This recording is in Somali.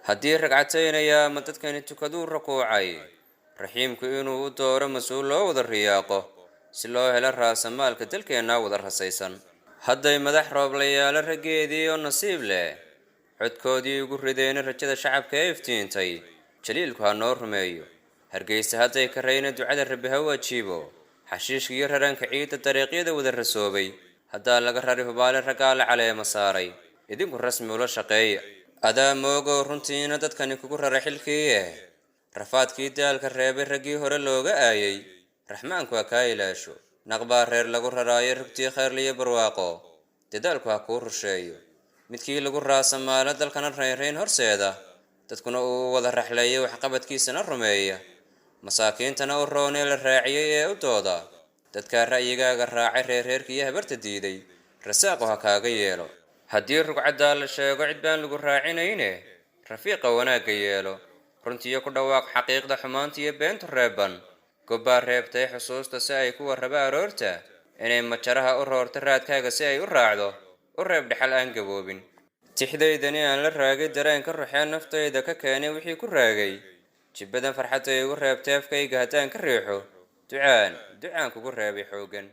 haddii ragcataynaya ma dadkani tukaduu rakuucay raxiimku inuu u dooro mas-uul loo wada riyaaqo si loo helo raasamaalka dalkeenna wada rasaysan hadday madax rooblayaalo raggeedii oo nasiib leh codkoodii ugu rideena rajada shacabka ee iftiintay jaliilku ha noo rumeeyo hargeysa hadday karayna ducada rabbi ha u ajiibo xashiishka iyo raranka ciidda dariiqyada wada rasoobay haddaa laga rari hubaale raggaa la caleema saaray idinku rasmi ula shaqeeya adaa moogow runtiina dadkani kugu rara xilkii rafaadkii daalka reebay raggii hore looga aayay raxmaanku ha kaa ilaasho naqbaa reer lagu raraayo rugtii khayrliyo barwaaqo dadaalku ha kuu rusheeyo midkii lagu raasamaalo dalkana raynrayn horseeda dadkuna uu wada raxleeyo waxqabadkiisana rumeeya masaakiintana u roonee la raaciyey ee u dooda dadkaa ra'yigaaga raacay reerreerka iyo habarta diiday rasaaqu ha kaaga yeelo haddii rugcaddaa la sheego cid baan lagu raacinayne rafiiqa wanaagga yeelo runtiyo ku dhawaaq xaqiiqda xumaanta iyo beentu reeban gobbaa reebtay xusuusta si ay ku warraba aroorta inay majaraha u roorto raadkaaga si ay u raacdo u reeb dhexal aan gaboobin tixdaydani aan la raagay dareenka ruxee naftayda ka keenay wixii ku raagay jibbadan farxadda igu reebtay afkayga haddaan ka riixo ducaan kugu reebay xooggan